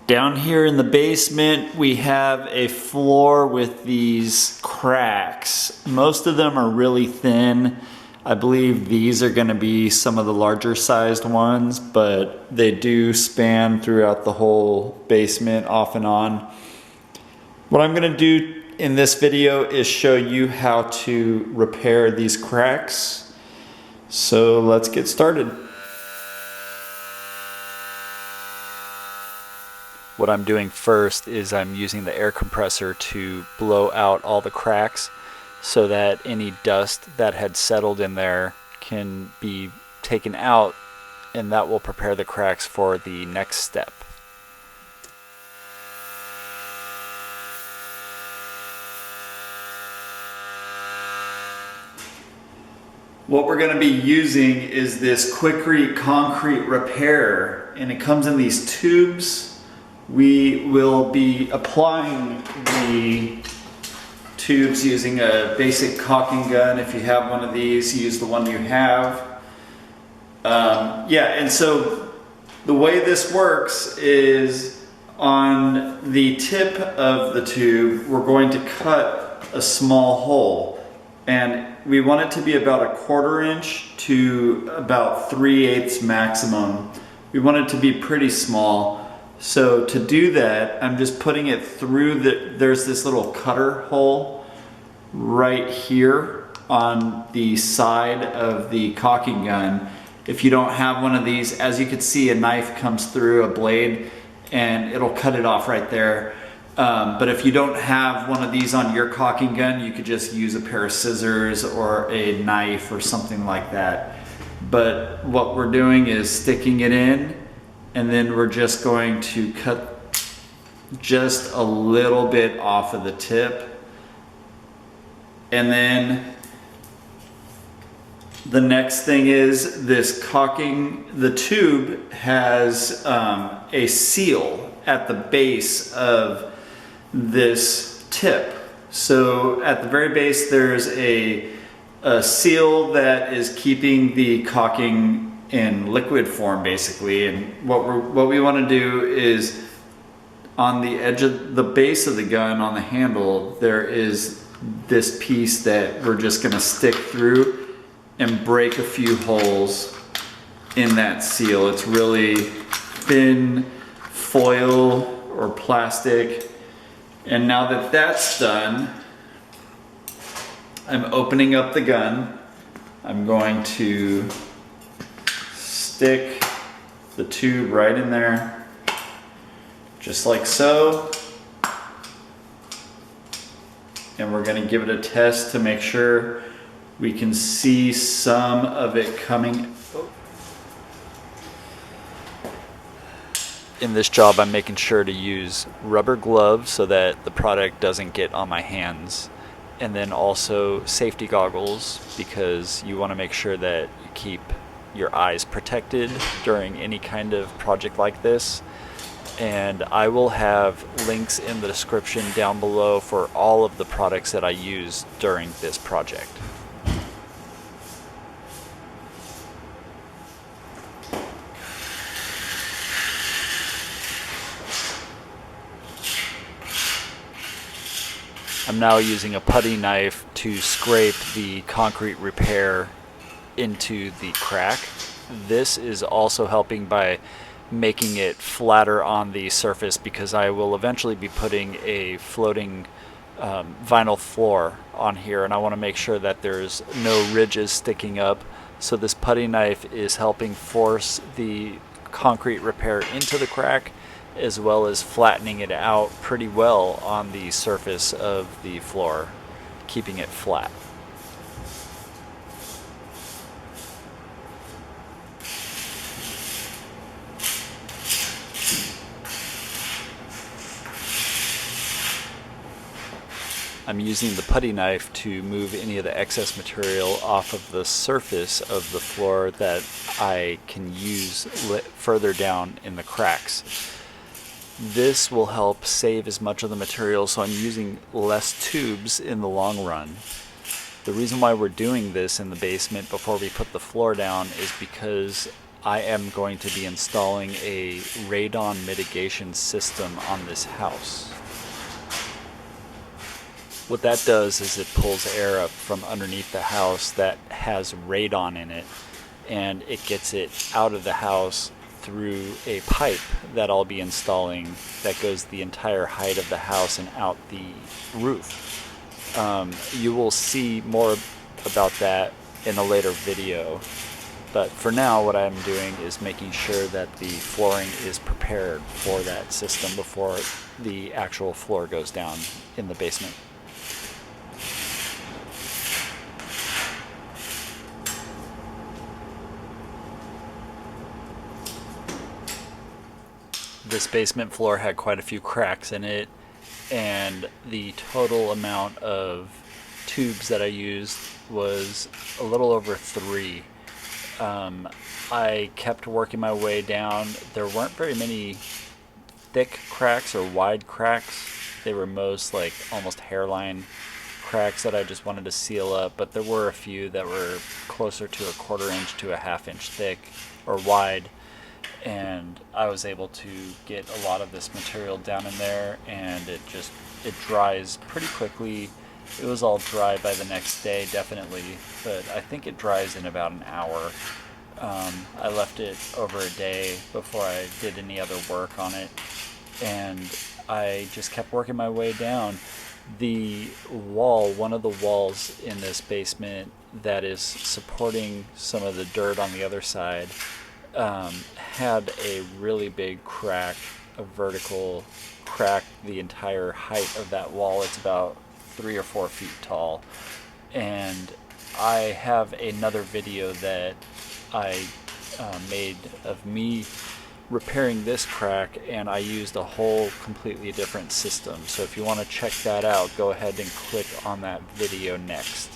Down here in the basement, we have a floor with these cracks. Most of them are really thin. I believe these are going to be some of the larger sized ones, but they do span throughout the whole basement off and on. What I'm going to do in this video is show you how to repair these cracks. So let's get started. What I'm doing first is I'm using the air compressor to blow out all the cracks so that any dust that had settled in there can be taken out, and that will prepare the cracks for the next step. What we're going to be using is this Quikrete concrete repair, and it comes in these tubes. We will be applying the tubes using a basic caulking gun. If you have one of these, use the one you have. And so the way this works is on the tip of the tube, we're going to cut a small hole. And we want it to be about 1/4 inch to about 3/8 maximum. We want it to be pretty small. So to do that, I'm just putting it through there's this little cutter hole right here on the side of the caulking gun. If you don't have one of these, as you can see, a knife comes through a blade and it'll cut it off right there. But if you don't have one of these on your caulking gun, you could just use a pair of scissors or a knife or something like that. But what we're doing is sticking it in, and then we're just going to cut just a little bit off of the tip. And then the next thing is this caulking. The tube has a seal at the base of this tip. So at the very base there's a seal that is keeping the caulking in liquid form basically, and what we want to do is on the edge of the base of the gun, on the handle, there is this piece that we're just going to stick through and break a few holes in that seal. It's really thin foil or plastic. And now that that's done, I'm opening up the gun. I'm going to stick the tube right in there, just like so. And we're going to give it a test to make sure we can see some of it coming. In this job, I'm making sure to use rubber gloves so that the product doesn't get on my hands, and then also safety goggles, because you want to make sure that you keep your eyes protected during any kind of project like this. And I will have links in the description down below for all of the products that I use during this project. I'm now using a putty knife to scrape the concrete repair into the crack. This is also helping by making it flatter on the surface, because I will eventually be putting a floating vinyl floor on here, and I want to make sure that there's no ridges sticking up. So this putty knife is helping force the concrete repair into the crack, as well as flattening it out pretty well on the surface of the floor, keeping it flat. I'm using the putty knife to move any of the excess material off of the surface of the floor that I can use further down in the cracks. This will help save as much of the material, so I'm using less tubes in the long run. The reason why we're doing this in the basement before we put the floor down is because I am going to be installing a radon mitigation system on this house. What that does is it pulls air up from underneath the house that has radon in it, and it gets it out of the house through a pipe that I'll be installing that goes the entire height of the house and out the roof. You will see more about that in a later video, but for now what I'm doing is making sure that the flooring is prepared for that system before the actual floor goes down in the basement. This basement floor had quite a few cracks in it, and the total amount of tubes that I used was a little over 3. I kept working my way down. There weren't very many thick cracks or wide cracks. They were most like almost hairline cracks that I just wanted to seal up, but there were a few that were closer to a 1/4 inch to a 1/2 inch thick or wide. And I was able to get a lot of this material down in there, and it dries pretty quickly. It was all dry by the next day, definitely, but I think it dries in about an hour. I left it over a day before I did any other work on it, and I just kept working my way down. The wall, one of the walls in this basement that is supporting some of the dirt on the other side, had a really big crack, a vertical crack the entire height of that wall. It's about 3 or 4 feet tall. And I have another video that I made of me repairing this crack, and I used a whole completely different system. So if you want to check that out, go ahead and click on that video next.